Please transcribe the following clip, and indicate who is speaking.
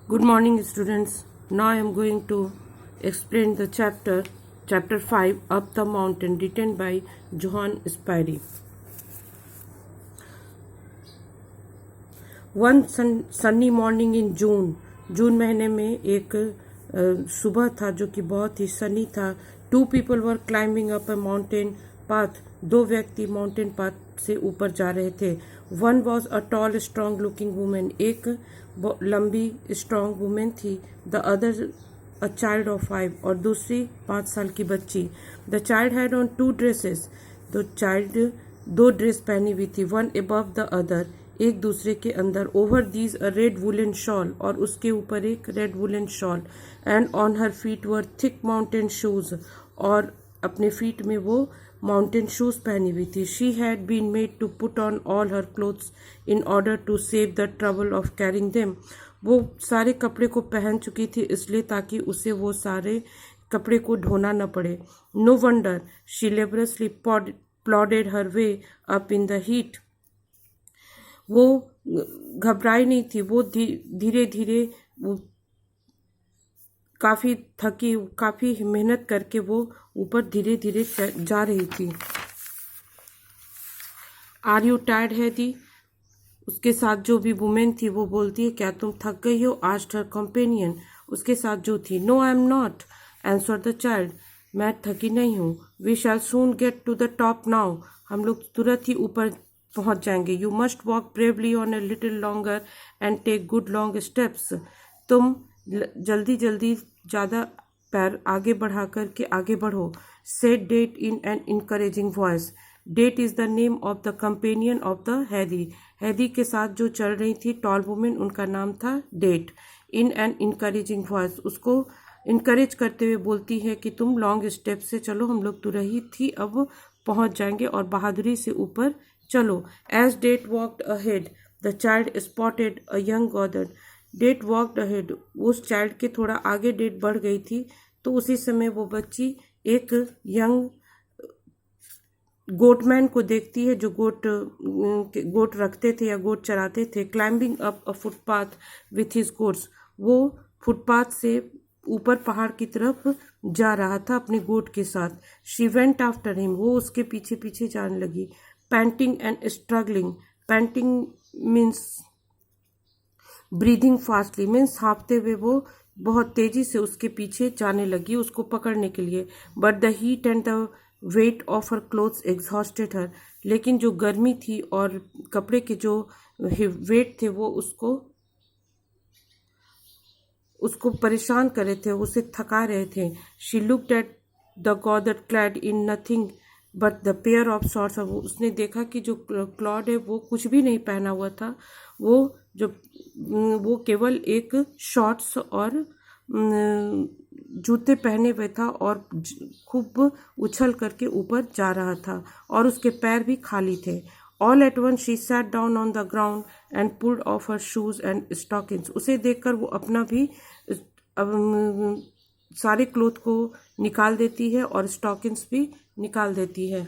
Speaker 1: Good morning, students. Now I am going to explain the chapter 5, Up the Mountain, written by Johann Spyri. One sunny morning in June. जून महीने में एक सुबह था जो कि बहुत ही सनी था. Two people were climbing up a mountain path. दो व्यक्ति माउंटेन पाथ से ऊपर जा रहे थे. One was a tall, strong looking woman. एक लंबी स्ट्रॉन्ग वुमेन थी. The other a child of 5 और दूसरी 5 साल की बच्ची. The child had on 2 dresses. दो ड्रेस पहनी हुई थी. वन अबव द अदर, एक दूसरे के अंदर. Over these a red woollen shawl, और उसके ऊपर एक red woollen shawl. And on her feet were thick mountain shoes, और अपने फीट में वो माउंटेन शूज पहनी हुई थी. She had been made to put on all her clothes in order to save the trouble of carrying them. वो सारे कपड़े को पहन चुकी थी इसलिए ताकि उसे वो सारे कपड़े को ढोना न पड़े. No wonder she laboriously plodded her way up in the heat. वो घबराई नहीं थी. वो धीरे धीरे काफी मेहनत करके वो ऊपर धीरे धीरे जा रही थी. आर यू टायर्ड है दी? उसके साथ जो भी वुमेन थी वो बोलती है, क्या तुम थक गई हो? आस्क्ड हर कंपेनियन, उसके साथ जो थी. No I am not, answered the child. मैं थकी नहीं हूँ. We shall soon get to the top now, हम लोग तुरंत ही ऊपर पहुंच जाएंगे. You must walk bravely on a little longer and take good long steps. तुम जल्दी जल्दी ज़्यादा पैर आगे बढ़ा करके आगे बढ़ो. Said Dete in an encouraging voice. Dete is the name of the companion of the Heidi. Heidi के साथ जो चल रही थी टॉल वुमेन, उनका नाम था Dete. In an encouraging voice, उसको इनकरेज करते हुए बोलती है कि तुम लॉन्ग स्टेप से चलो, हम लोग तुरंत ही अब पहुंच जाएंगे, और बहादुरी से ऊपर चलो. As Dat walked ahead the child spotted a young goatherd. Dat walked ahead, उस चाइल्ड के थोड़ा आगे डेट बढ़ गई थी, तो उसी समय वो बच्ची एक यंग गोटमैन को देखती है जो गोट रखते थे या गोट चराते थे. Climbing up a footpath with his goats. वो फुटपाथ से ऊपर पहाड़ की तरफ जा रहा था अपने गोट के साथ. शी वेंट आफ्टर हिम, वो उसके पीछे पीछे जाने लगी. Panting and struggling. Panting means breathing fastly, means हाँफते हुए वो बहुत तेजी से उसके पीछे जाने लगी उसको पकड़ने के लिए. But the heat and the weight of her clothes exhausted her. लेकिन जो गर्मी थी और कपड़े के जो वेट थे वो उसको परेशान कर रहे थे, उसे थका रहे थे. She looked at the goatherd clad in nothing but the pair of shorts. उसने देखा कि जो क्लॉड है वो कुछ भी नहीं पहना हुआ था. वो केवल एक शॉर्ट्स और जूते पहने हुए था और खूब उछल करके ऊपर जा रहा था, और उसके पैर भी खाली थे. All at one she sat down on the ground and pulled of her shoes and stockings. उसे देखकर वो अपना भी सारे क्लोथ को निकाल देती है और स्टॉकिंग्स भी निकाल देती है.